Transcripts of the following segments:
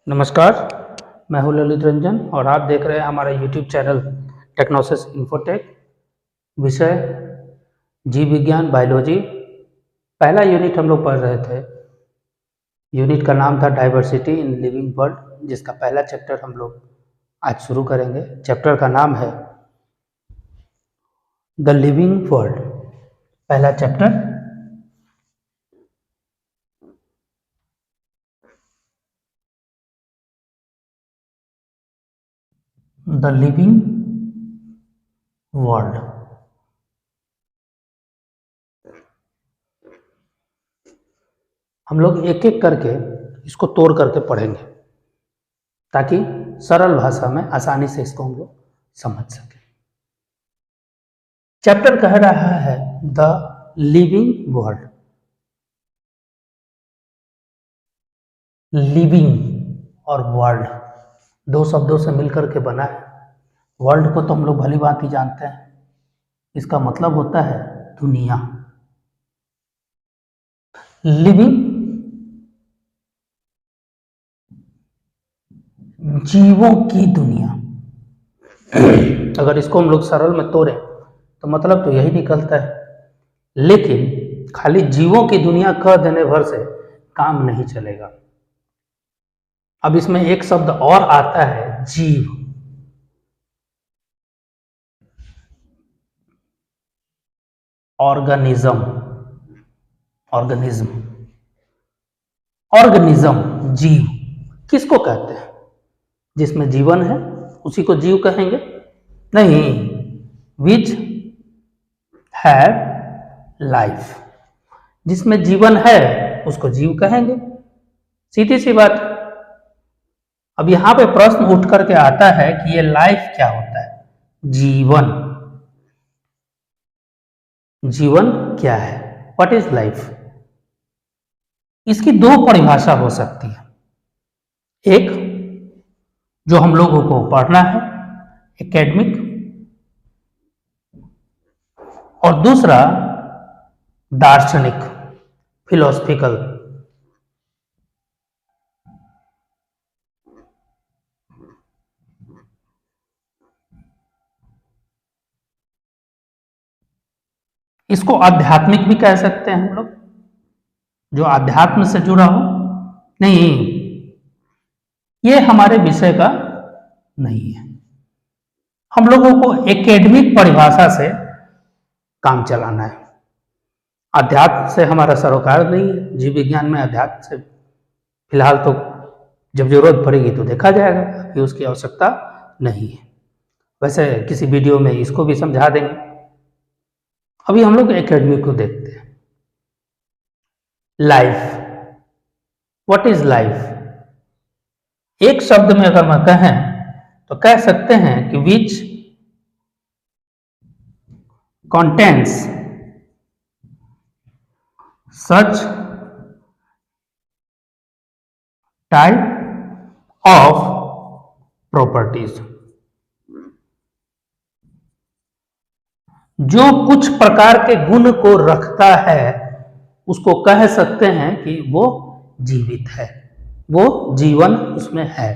नमस्कार, मैं हूं ललित रंजन और आप देख रहे हैं हमारा यूट्यूब चैनल टेक्नोसिस इन्फोटेक। विषय जीव विज्ञान बायोलॉजी। पहला यूनिट हम लोग पढ़ रहे थे। यूनिट का नाम था डाइवर्सिटी इन लिविंग वर्ल्ड, जिसका पहला चैप्टर हम लोग आज शुरू करेंगे। चैप्टर का नाम है द लिविंग वर्ल्ड। पहला चैप्टर द लिविंग वर्ल्ड। हम लोग एक एक करके इसको तोड़ करके पढ़ेंगे ताकि सरल भाषा में आसानी से इसको हम लोग समझ सकें। चैप्टर कह रहा है द लिविंग वर्ल्ड। लिविंग और वर्ल्ड दो शब्दों से मिलकर के बना है। वर्ल्ड को तो हम लोग भली भांति जानते हैं, इसका मतलब होता है दुनिया। लिविंग जीवों की दुनिया। अगर इसको हम लोग सरल में तोड़ें तो मतलब तो यही निकलता है, लेकिन खाली जीवों की दुनिया कह देने भर से काम नहीं चलेगा। अब इसमें एक शब्द और आता है, जीव। ऑर्गेनिज्म, ऑर्गेनिज्म, ऑर्गेनिज्म जीव किसको कहते हैं? जिसमें जीवन है उसी को जीव कहेंगे? नहीं, विच हैव लाइफ। जिसमें जीवन है उसको जीव कहेंगे, सीधी सी बात। अब यहां पे प्रश्न उठ करके आता है कि ये लाइफ क्या होता है? जीवन। जीवन क्या है? What is life? इसकी दो परिभाषा हो सकती है। एक जो हम लोगों को पढ़ना है, एकेडमिक, और दूसरा दार्शनिक, फिलोसफिकल। इसको आध्यात्मिक भी कह सकते हैं हम लोग, जो आध्यात्म से जुड़ा हो। नहीं, ये हमारे विषय का नहीं है। हम लोगों को एकेडमिक परिभाषा से काम चलाना है। अध्यात्म से हमारा सरोकार नहीं है। जीव विज्ञान में अध्यात्म से फिलहाल तो जब जरूरत पड़ेगी तो देखा जाएगा कि उसकी आवश्यकता नहीं है। वैसे किसी वीडियो में इसको भी समझा देंगे। अभी हम लोग एकेडमिक को देखते हैं। Life, what is life? एक शब्द में अगर मैं कहें तो कह सकते हैं कि which contains such type of properties, जो कुछ प्रकार के गुण को रखता है उसको कह सकते हैं कि वो जीवित है, वो जीवन उसमें है।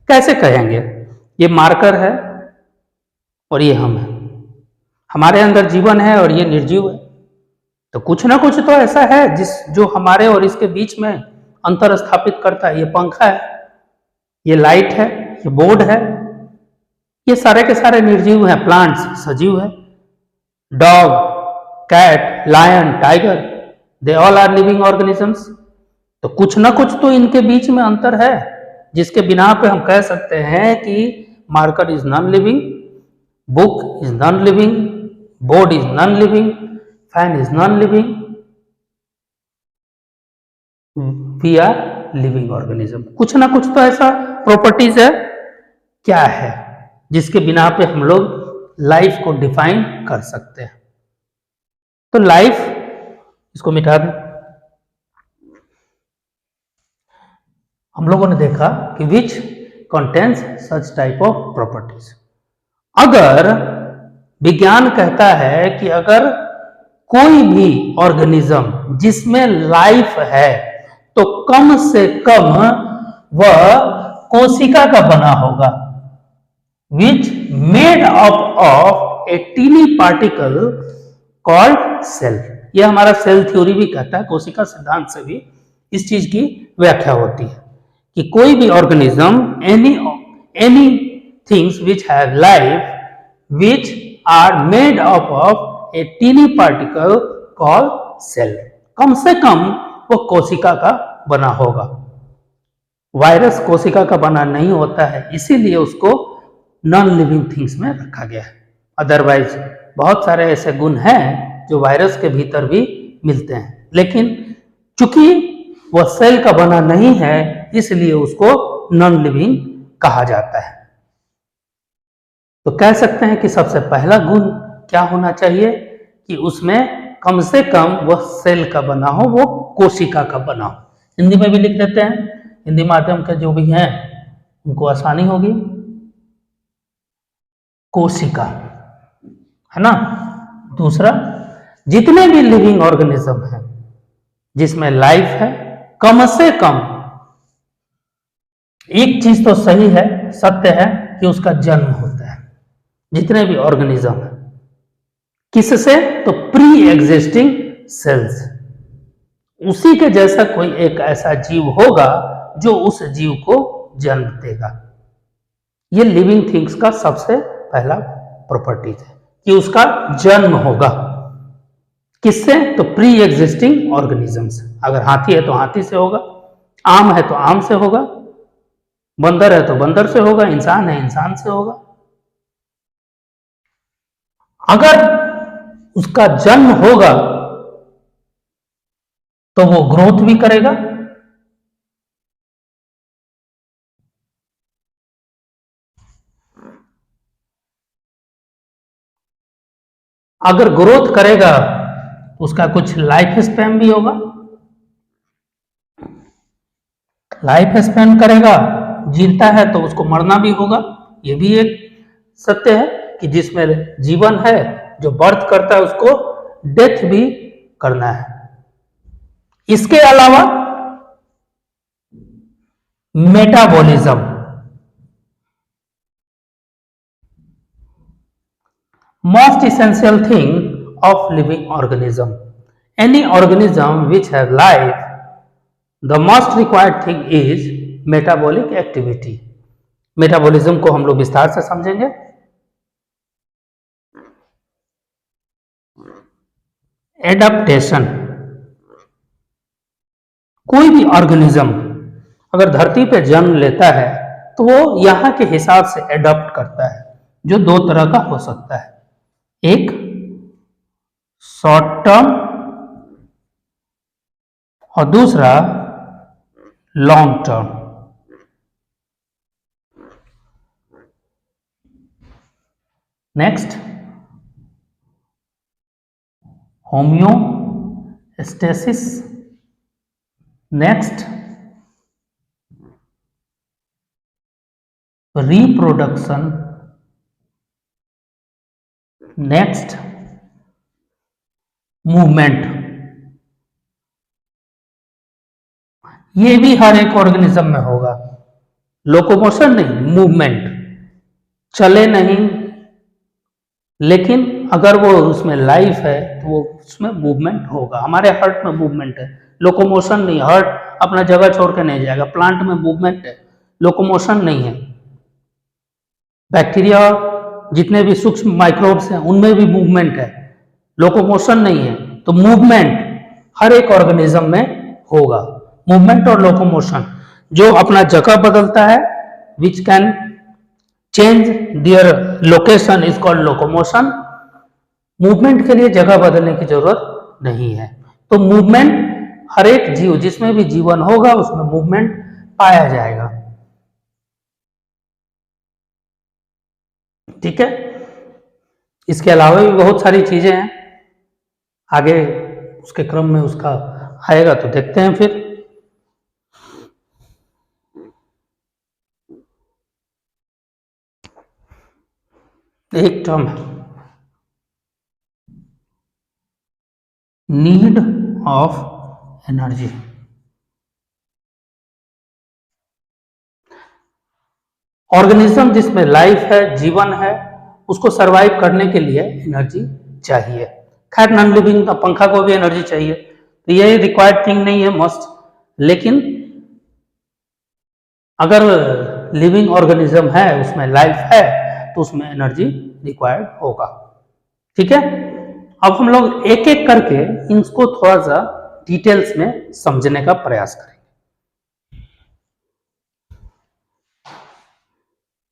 कैसे कहेंगे? ये मार्कर है और ये हम है। हमारे अंदर जीवन है और ये निर्जीव है, तो कुछ ना कुछ तो ऐसा है जो हमारे और इसके बीच में अंतर स्थापित करता है। ये पंखा है, ये लाइट है, ये बोर्ड है, ये सारे के सारे निर्जीव हैं। प्लांट्स सजीव है। Dog, cat, lion, tiger, they all are living organisms. तो कुछ ना कुछ तो इनके बीच में अंतर है, जिसके बिना पे हम कह सकते हैं कि marker is non living, book is non living, board is non living, fan is non living, we are living organism. कुछ ना कुछ तो ऐसा प्रॉपर्टीज है, क्या है, जिसके बिना पे हम लोग लाइफ को डिफाइन कर सकते हैं। तो लाइफ, इसको मिटा दें। हम लोगों ने देखा कि which contains such type of properties. अगर विज्ञान कहता है कि अगर कोई भी ऑर्गेनिज्म जिसमें लाइफ है तो कम से कम वह कोशिका का बना होगा, which made up of a teeny particle called cell। यह हमारा सेल थ्योरी भी कहता है, कोशिका सिद्धांत से भी इस चीज की व्याख्या होती है कि कोई भी organism, any things which have life which are made up of a tiny particle called cell. कम से कम वो कोशिका का बना होगा। वायरस कोशिका का बना नहीं होता है, इसीलिए उसको नॉन लिविंग थिंग्स में रखा गया है। अदरवाइज बहुत सारे ऐसे गुण हैं जो वायरस के भीतर भी मिलते हैं, लेकिन चूंकि वह सेल का बना नहीं है इसलिए उसको नॉन लिविंग कहा जाता है। तो कह सकते हैं कि सबसे पहला गुण क्या होना चाहिए कि उसमें कम से कम वह सेल का बना हो, वो कोशिका का बना हो। हिंदी में भी लिख देते हैं, हिंदी माध्यम के जो भी हैं उनको आसानी होगी। कोशिका है ना। दूसरा, जितने भी लिविंग ऑर्गेनिज्म हैं जिसमें लाइफ है, कम से कम एक चीज तो सही है, सत्य है कि उसका जन्म होता है। जितने भी ऑर्गेनिज्म है किससे, तो प्री एग्जिस्टिंग सेल्स। उसी के जैसा कोई एक ऐसा जीव होगा जो उस जीव को जन्म देगा। ये लिविंग थिंग्स का सबसे पहला प्रॉपर्टीज है कि उसका जन्म होगा। किससे, तो प्री एग्जिस्टिंग ऑर्गेनिजम्स। अगर हाथी है तो हाथी से होगा, आम है तो आम से होगा, बंदर है तो बंदर से होगा, इंसान है इंसान से होगा। अगर उसका जन्म होगा तो वो ग्रोथ भी करेगा, अगर ग्रोथ करेगा तो उसका कुछ लाइफ स्पैन भी होगा, लाइफ स्पैन करेगा, जीता है तो उसको मरना भी होगा। ये भी एक सत्य है कि जिसमें जीवन है, जो बर्थ करता है उसको डेथ भी करना है। इसके अलावा metabolism, most essential thing of living organism। Any organism which have life, the most required thing is metabolic activity। Metabolism को हम लोग विस्तार से समझेंगे। एडाप्टेशन, कोई भी ऑर्गेनिज्म अगर धरती पे जन्म लेता है तो वो यहाँ के हिसाब से एडॉप्ट करता है, जो दो तरह का हो सकता है। एक शॉर्ट टर्म और दूसरा long term. Next, homeostasis. Next, reproduction. Next, movement. ये भी हर एक ऑर्गेनिज्म में होगा। लोकोमोशन नहीं, मूवमेंट। चले नहीं, लेकिन अगर वो उसमें लाइफ है तो वो उसमें मूवमेंट होगा। हमारे हार्ट में मूवमेंट है, लोकोमोशन नहीं। हार्ट अपना जगह छोड़ के नहीं जाएगा। प्लांट में मूवमेंट है, लोकोमोशन नहीं है। बैक्टीरिया, जितने भी सूक्ष्म माइक्रोब्स हैं उनमें भी मूवमेंट है, लोकोमोशन नहीं है। तो मूवमेंट हर एक ऑर्गेनिज्म में होगा। मूवमेंट और लोकोमोशन, जो अपना जगह बदलता है, which can change their location, is called locomotion. Movement के लिए जगह बदलने की जरूरत नहीं है। तो मूवमेंट हर एक जीव, जिसमें भी जीवन होगा उसमें मूवमेंट पाया जाएगा। ठीक है। इसके अलावा भी बहुत सारी चीजें हैं, आगे उसके क्रम में उसका आएगा तो देखते हैं। फिर एक टर्म है नीड ऑफ एनर्जी। ऑर्गेनिज्म जिसमें लाइफ है, जीवन है, उसको सरवाइव करने के लिए एनर्जी चाहिए। खैर नॉन लिविंग पंखा को भी एनर्जी चाहिए, तो ये रिक्वायर्ड थिंग नहीं है मस्ट, लेकिन अगर लिविंग ऑर्गेनिज्म है, उसमें लाइफ है, तो उसमें एनर्जी रिक्वायर्ड होगा। ठीक है, अब हम लोग एक एक करके इनको थोड़ा सा डिटेल्स में समझने का प्रयास करें।